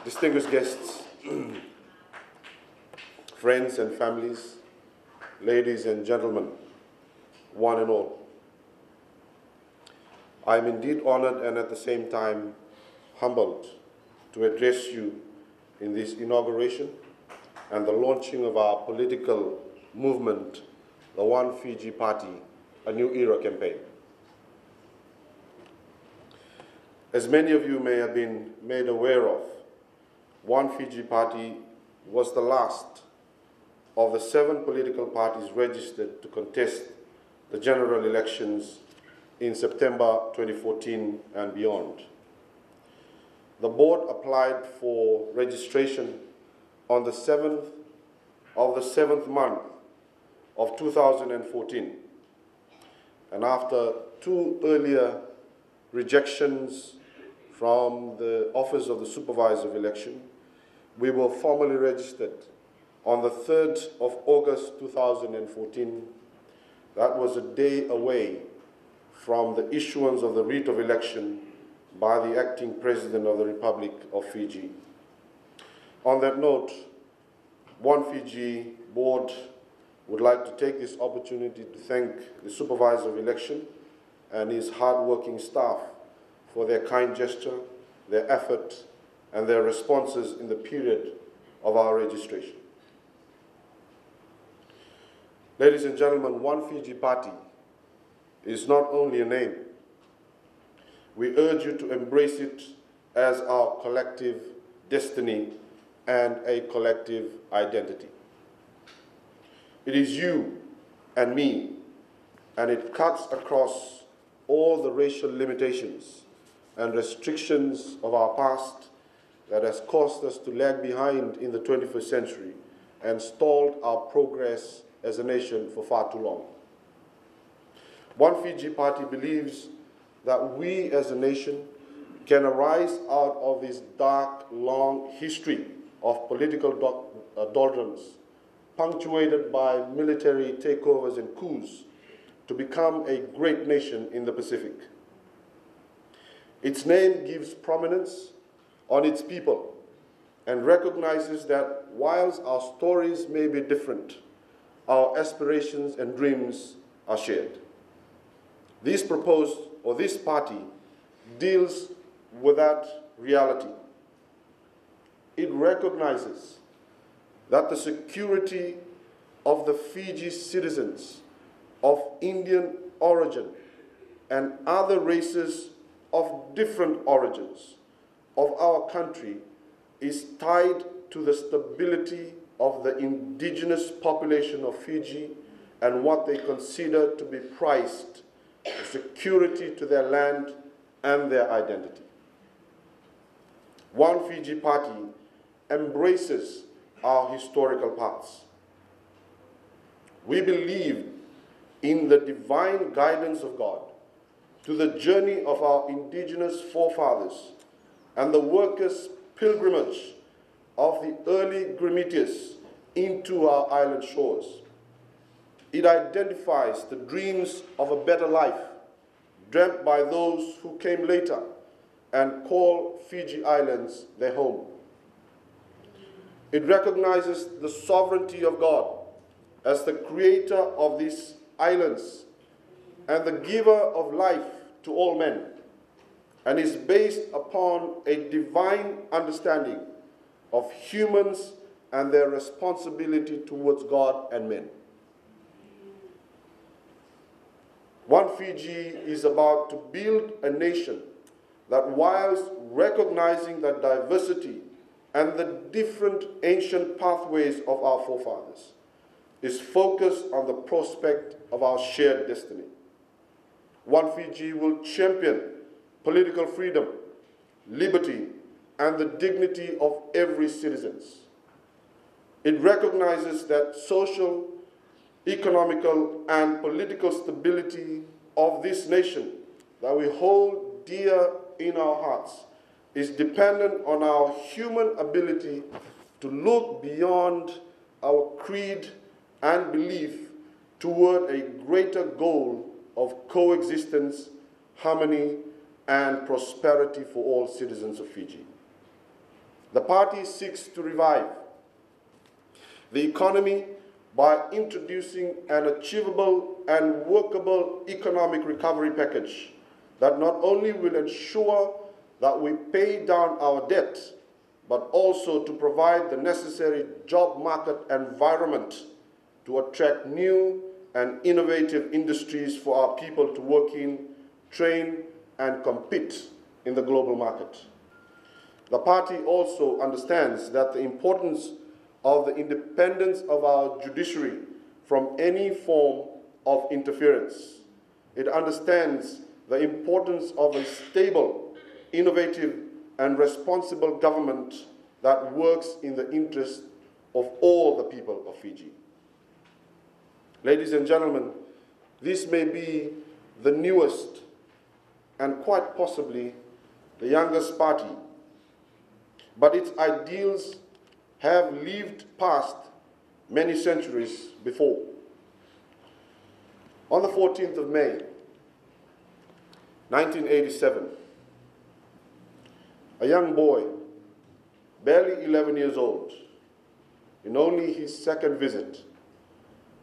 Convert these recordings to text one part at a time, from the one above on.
Distinguished guests, friends and families, ladies and gentlemen, one and all. I am indeed honored and at the same time humbled to address you in this inauguration and the launching of our political movement, the One Fiji Party, a New Era campaign. As many of you may have been made aware of, One Fiji Party was the last of the 7 political parties registered to contest the general elections in September 2014 and beyond. The board applied for registration on the 7th of the 7th month of 2014, and after 2 earlier rejections from the Office of the Supervisor of Election, we were formally registered on the 3rd of August 2014. That was a day away from the issuance of the writ of election by the acting President of the Republic of Fiji. On that note, One Fiji Board would like to take this opportunity to thank the Supervisor of Election and his hard-working staff for their kind gesture, their effort, and their responses in the period of our registration. Ladies and gentlemen, One Fiji Party is not only a name. We urge you to embrace it as our collective destiny and a collective identity. It is you and me, and it cuts across all the racial limitations and restrictions of our past that has caused us to lag behind in the 21st century and stalled our progress as a nation for far too long. One Fiji Party believes that we as a nation can arise out of this dark, long history of political doldrums, punctuated by military takeovers and coups, to become a great nation in the Pacific. Its name gives prominence on its people and recognizes that whilst our stories may be different, our aspirations and dreams are shared. This party deals with that reality. It recognizes that the security of the Fiji citizens of Indian origin and other races of different origins of our country is tied to the stability of the indigenous population of Fiji and what they consider to be prized, security to their land and their identity. One Fiji Party embraces our historical paths. We believe in the divine guidance of God to the journey of our indigenous forefathers and the workers' pilgrimage of the early Grimitius into our island shores. It identifies the dreams of a better life dreamt by those who came later and call Fiji Islands their home. It recognizes the sovereignty of God as the creator of these islands and the giver of life to all men, and is based upon a divine understanding of humans and their responsibility towards God and men. One Fiji is about to build a nation that, whilst recognizing the diversity and the different ancient pathways of our forefathers, is focused on the prospect of our shared destiny. One Fiji will champion political freedom, liberty, and the dignity of every citizen. It recognizes that social, economical, and political stability of this nation that we hold dear in our hearts is dependent on our human ability to look beyond our creed and belief toward a greater goal of coexistence, harmony, and prosperity for all citizens of Fiji. The party seeks to revive the economy by introducing an achievable and workable economic recovery package that not only will ensure that we pay down our debt, but also to provide the necessary job market environment to attract new and innovative industries for our people to work in, train, and compete in the global market. The party also understands that the importance of the independence of our judiciary from any form of interference. It understands the importance of a stable, innovative, and responsible government that works in the interest of all the people of Fiji. Ladies and gentlemen, this may be the newest and quite possibly the youngest party, but its ideals have lived past many centuries before. On the 14th of May, 1987, a young boy, barely 11 years old, in only his second visit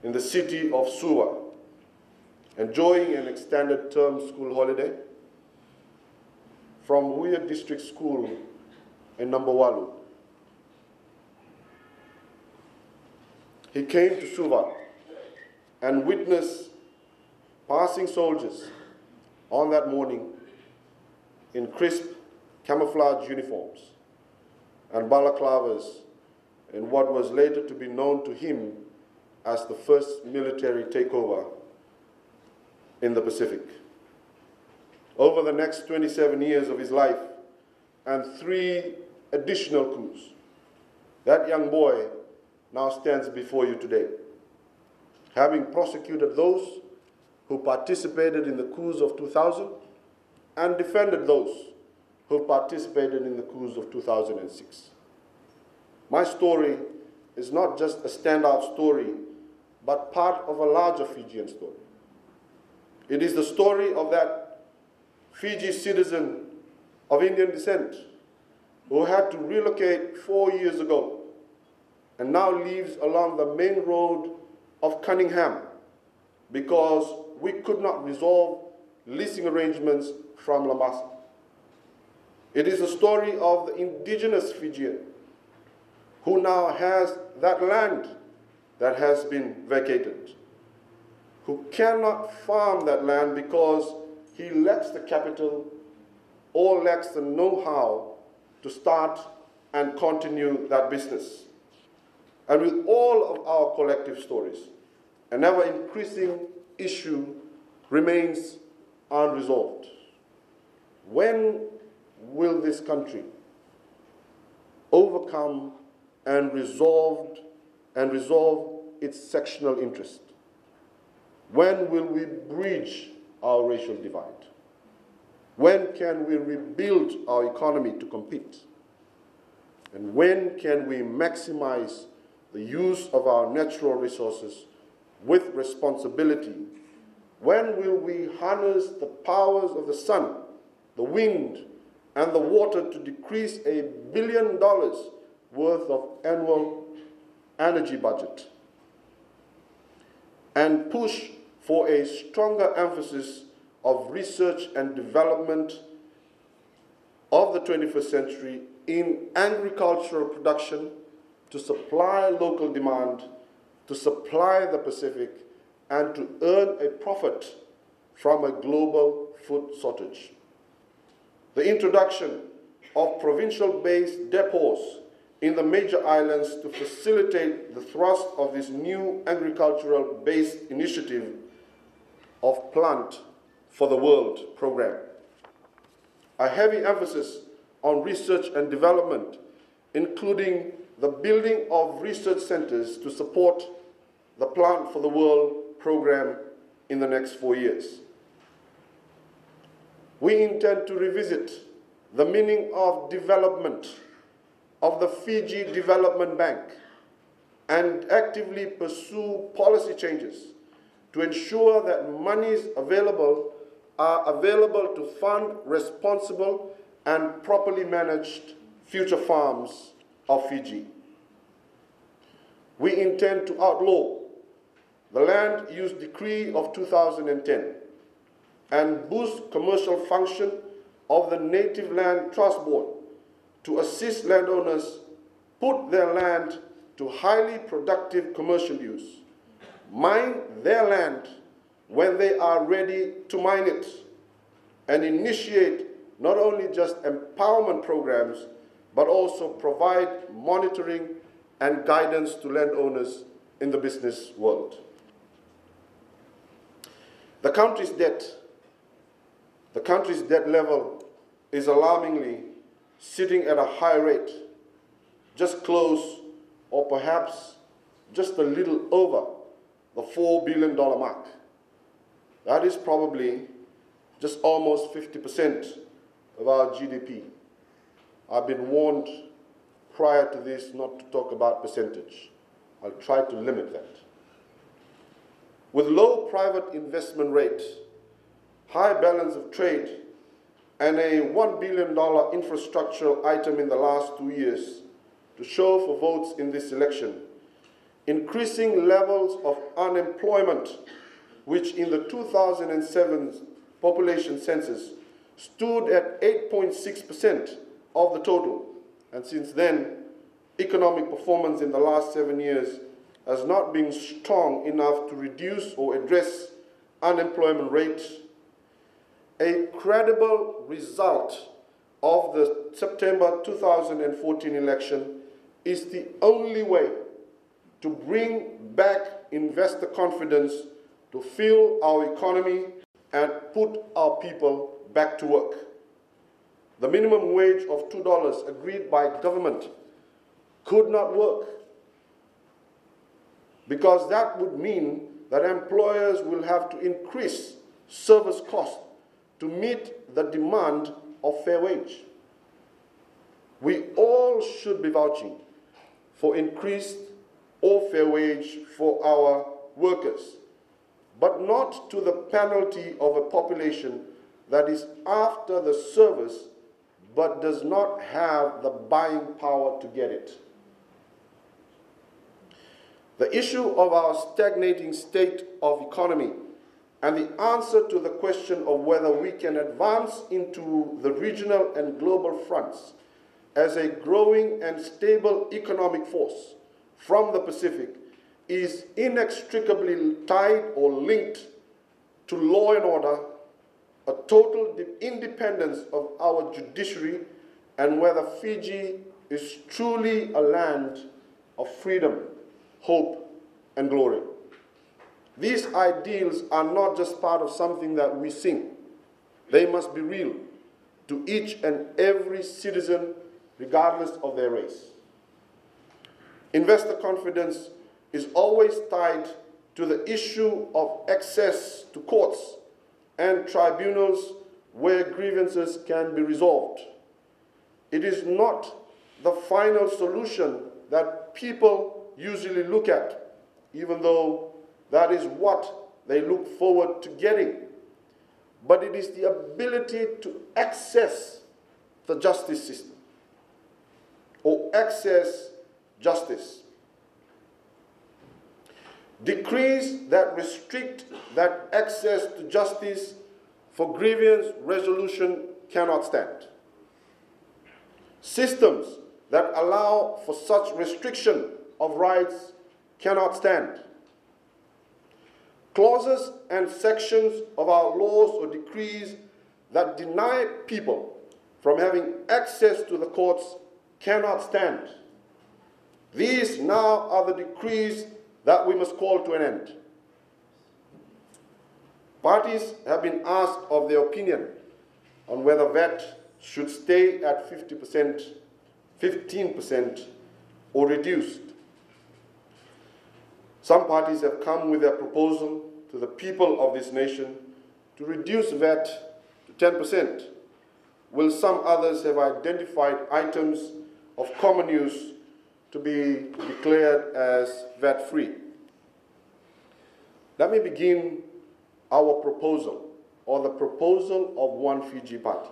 in the city of Suva, enjoying an extended term school holiday from Huya District School in Nambawalu. He came to Suva and witnessed passing soldiers on that morning in crisp camouflage uniforms and balaclavas in what was later to be known to him as the first military takeover in the Pacific. Over the next 27 years of his life and 3 additional coups, that young boy now stands before you today, having prosecuted those who participated in the coups of 2000 and defended those who participated in the coups of 2006. My story is not just a standout story, but part of a larger Fijian story. It is the story of that Fiji citizen of Indian descent who had to relocate 4 years ago and now lives along the main road of Cunningham because we could not resolve leasing arrangements from Lamasa. It is the story of the indigenous Fijian who now has that land that has been vacated, who cannot farm that land because he lacks the capital or lacks the know-how to start and continue that business. And with all of our collective stories, an ever-increasing issue remains unresolved. When will this country overcome and resolve its sectional interest? When will we bridge our racial divide? When can we rebuild our economy to compete? And when can we maximize the use of our natural resources with responsibility? When will we harness the powers of the sun, the wind, and the water to decrease $1 billion worth of annual energy budget and push for a stronger emphasis of research and development of the 21st century in agricultural production to supply local demand, to supply the Pacific, and to earn a profit from a global food shortage. The introduction of provincial-based depots in the major islands to facilitate the thrust of this new agricultural-based initiative of Plant for the World program. A heavy emphasis on research and development, including the building of research centers to support the Plant for the World program in the next 4 years. We intend to revisit the meaning of development of the Fiji Development Bank and actively pursue policy changes to ensure that monies available are available to fund responsible and properly managed future farms of Fiji. We intend to outlaw the Land Use Decree of 2010 and boost commercial function of the Native Land Trust Board to assist landowners put their land to highly productive commercial use, mine their land when they are ready to mine it, and initiate not only just empowerment programs, but also provide monitoring and guidance to landowners in the business world. The country's debt level is alarmingly sitting at a high rate, just close or perhaps just a little over the $4 billion mark. That is probably just almost 50% of our GDP. I've been warned prior to this not to talk about percentage. I'll try to limit that. With low private investment rate, high balance of trade, and a $1 billion infrastructural item in the last 2 years to show for votes in this election, increasing levels of unemployment, which in the 2007 population census stood at 8.6% of the total, and since then, economic performance in the last 7 years has not been strong enough to reduce or address unemployment rate. A credible result of the September 2014 election is the only way to bring back investor confidence, to fuel our economy and put our people back to work. The minimum wage of $2 agreed by government could not work, because that would mean that employers will have to increase service costs to meet the demand of fair wage. We all should be vouching for increased or fair wage for our workers, but not to the penalty of a population that is after the service but does not have the buying power to get it. The issue of our stagnating state of economy and the answer to the question of whether we can advance into the regional and global fronts as a growing and stable economic force from the Pacific is inextricably tied or linked to law and order, a total independence of our judiciary, and whether Fiji is truly a land of freedom, hope, and glory. These ideals are not just part of something that we sing. They must be real to each and every citizen, regardless of their race. Investor confidence is always tied to the issue of access to courts and tribunals where grievances can be resolved. It is not the final solution that people usually look at, even though that is what they look forward to getting. But it is the ability to access the justice system or access justice. Decrees that restrict that access to justice for grievance resolution cannot stand. Systems that allow for such restriction of rights cannot stand. Clauses and sections of our laws or decrees that deny people from having access to the courts cannot stand. These now are the decrees that we must call to an end. Parties have been asked of their opinion on whether VAT should stay at 50%, 15%, or reduced. Some parties have come with their proposal to the people of this nation to reduce VAT to 10%, while some others have identified items of common use to be declared as VAT-free. Let me begin our proposal, or the proposal of One Fiji Party,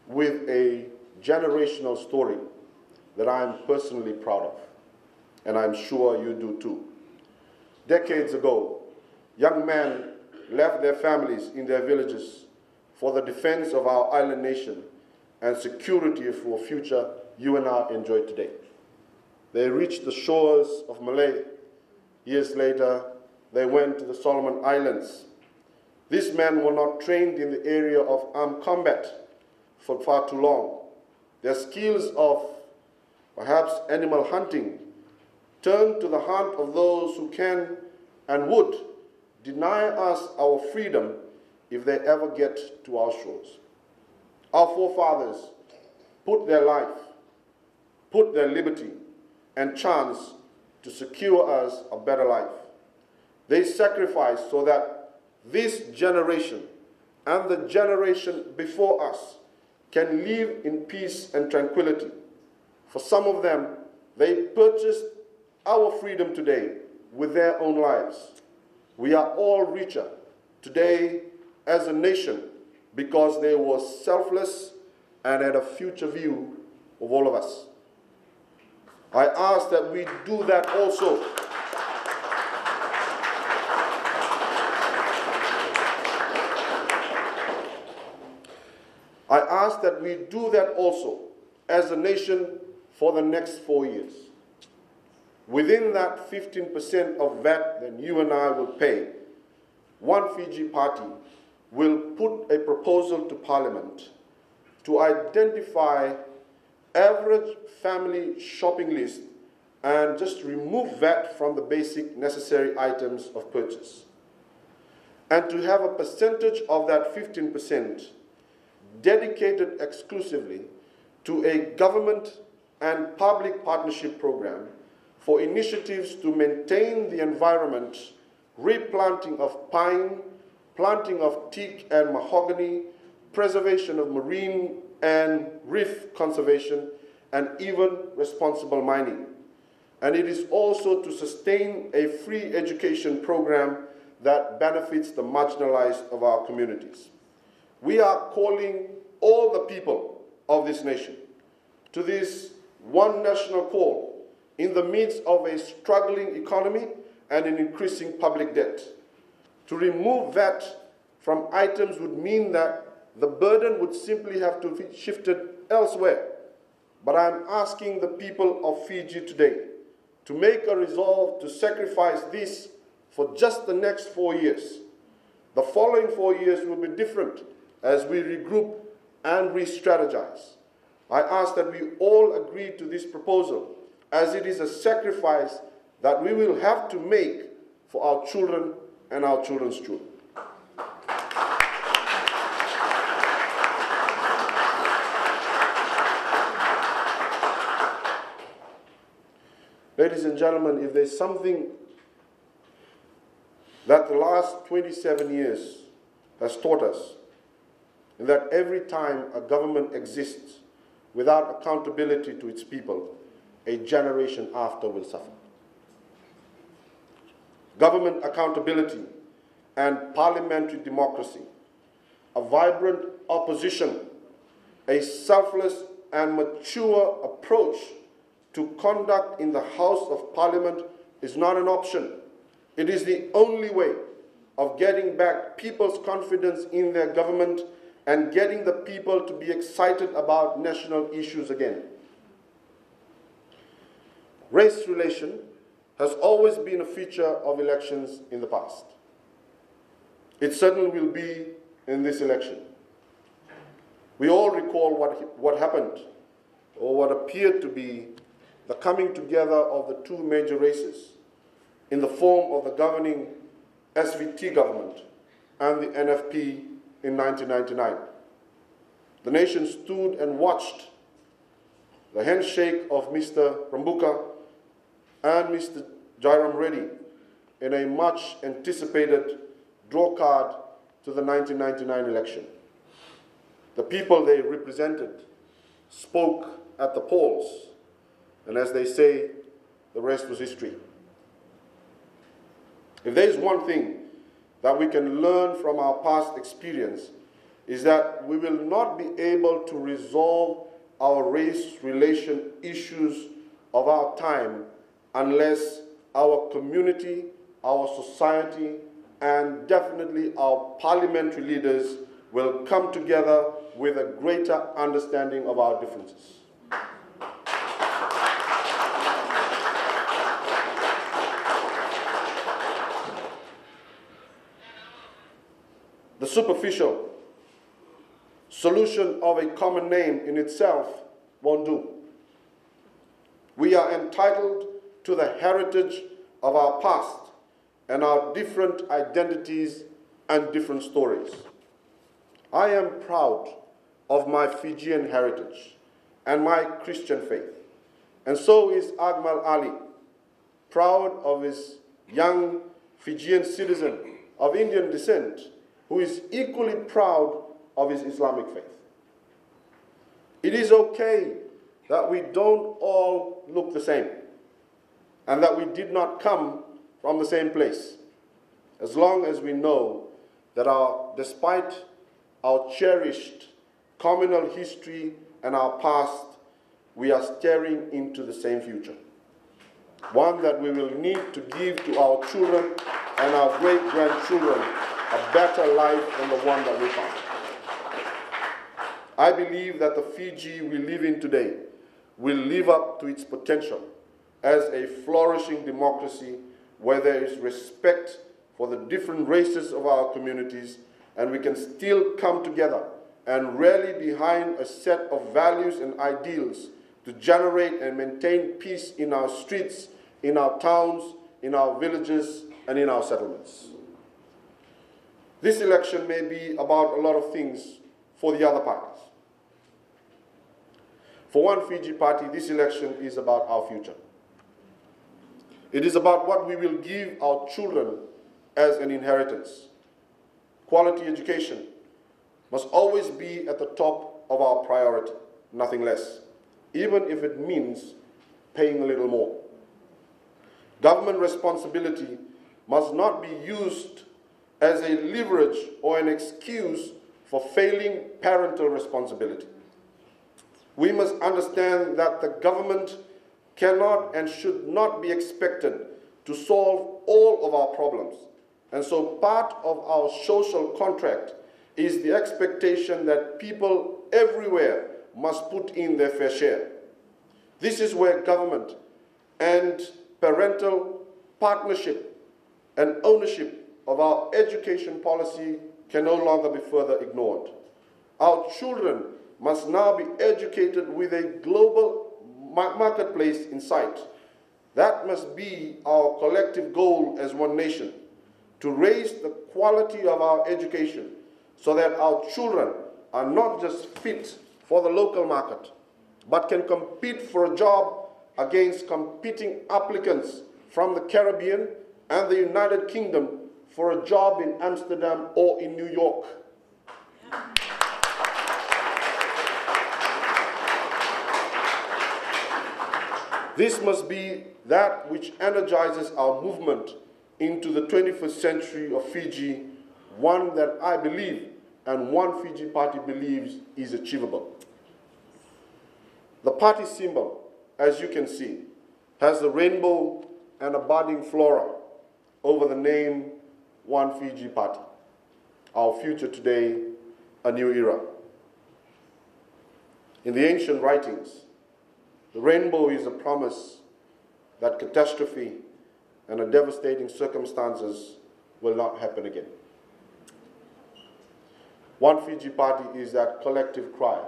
with a generational story that I'm personally proud of, and I'm sure you do too. Decades ago, young men left their families in their villages for the defense of our island nation and security for a future you and I enjoy today. They reached the shores of Malay. Years later, they went to the Solomon Islands. These men were not trained in the area of armed combat for far too long. Their skills of perhaps animal hunting turned to the hunt of those who can and would deny us our freedom if they ever get to our shores. Our forefathers put their life, put their liberty and chance to secure us a better life. They sacrificed so that this generation and the generation before us can live in peace and tranquility. For some of them, they purchased our freedom today with their own lives. We are all richer today as a nation because they were selfless and had a future view of all of us. I ask that we do that also. I ask that we do that also as a nation for the next 4 years. Within that 15% of VAT that you and I will pay, One Fiji Party will put a proposal to Parliament to identify average family shopping list and just remove VAT from the basic necessary items of purchase. And to have a percentage of that 15% dedicated exclusively to a government and public partnership program for initiatives to maintain the environment, replanting of pine, planting of teak and mahogany, preservation of marine and reef conservation, and even responsible mining. And it is also to sustain a free education program that benefits the marginalized of our communities. We are calling all the people of this nation to this one national call in the midst of a struggling economy and an increasing public debt. To remove VAT from items would mean that the burden would simply have to be shifted elsewhere. But I'm asking the people of Fiji today to make a resolve to sacrifice this for just the next 4 years. The following 4 years will be different as we regroup and re-strategize. I ask that we all agree to this proposal, as it is a sacrifice that we will have to make for our children and our children's children. Ladies and gentlemen, if there's something that the last 27 years has taught us, that every time a government exists without accountability to its people, a generation after will suffer. Government accountability and parliamentary democracy, a vibrant opposition, a selfless and mature approach to conduct in the House of Parliament is not an option. It is the only way of getting back people's confidence in their government and getting the people to be excited about national issues again. Race relation has always been a feature of elections in the past. It certainly will be in this election. We all recall what happened, or what appeared to be the coming together of the two major races in the form of the governing SVT government and the NFP in 1999. The nation stood and watched the handshake of Mr. Rambuka and Mr. Jairam Reddy in a much anticipated draw card to the 1999 election. The people they represented spoke at the polls, and as they say, the rest was history. If there is one thing that we can learn from our past experience, is that we will not be able to resolve our race relation issues of our time unless our community, our society, and definitely our parliamentary leaders will come together with a greater understanding of our differences. The superficial solution of a common name in itself won't do. We are entitled to the heritage of our past and our different identities and different stories. I am proud of my Fijian heritage and my Christian faith, and so is Akmal Ali, proud of his young Fijian citizen of Indian descent, who is equally proud of his Islamic faith. It is okay that we don't all look the same and that we did not come from the same place, as long as we know that despite our cherished communal history and our past, we are staring into the same future, one that we will need to give to our children and our great-grandchildren a better life than the one that we found. I believe that the Fiji we live in today will live up to its potential as a flourishing democracy where there is respect for the different races of our communities, and we can still come together and rally behind a set of values and ideals to generate and maintain peace in our streets, in our towns, in our villages, and in our settlements. This election may be about a lot of things for the other parties. For One Fiji Party, this election is about our future. It is about what we will give our children as an inheritance. Quality education must always be at the top of our priority, nothing less, even if it means paying a little more. Government responsibility must not be used as a leverage or an excuse for failing parental responsibility. We must understand that the government cannot and should not be expected to solve all of our problems. And so part of our social contract is the expectation that people everywhere must put in their fair share. This is where government and parental partnership and ownership of our education policy can no longer be further ignored. Our children must now be educated with a global marketplace in sight. That must be our collective goal as one nation, to raise the quality of our education so that our children are not just fit for the local market, but can compete for a job against competing applicants from the Caribbean and the United Kingdom for a job in Amsterdam or in New York. This must be that which energizes our movement into the 21st century of Fiji, one that I believe and One Fiji Party believes is achievable. The party symbol, as you can see, has the rainbow and a budding flora over the name One Fiji Party. Our future today, a new era. In the ancient writings, the rainbow is a promise that catastrophe and a devastating circumstances will not happen again. One Fiji Party is that collective cry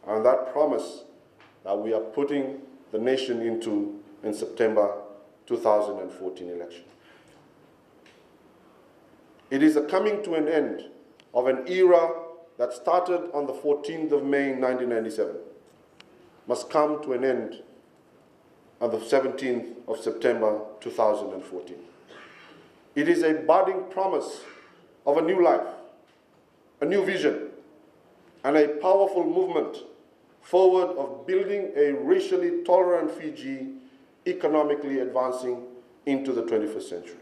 and that promise that we are putting the nation into in September 2014 election. It is a coming to an end of an era that started on the 14th of May 1997, must come to an end on the 17th of September 2014. It is a budding promise of a new life, a new vision, and a powerful movement forward of building a racially tolerant Fiji, economically advancing into the 21st century.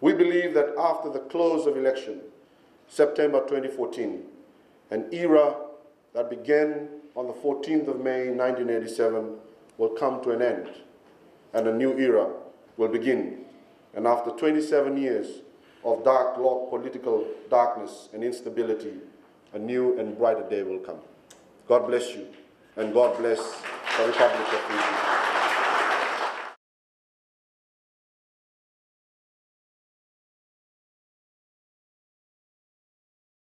We believe that after the close of election, September 2014, an era that began on the 14th of May 1987 will come to an end and a new era will begin. And after 27 years of dark political darkness and instability, a new and brighter day will come. God bless you, and God bless the Republic of Fiji.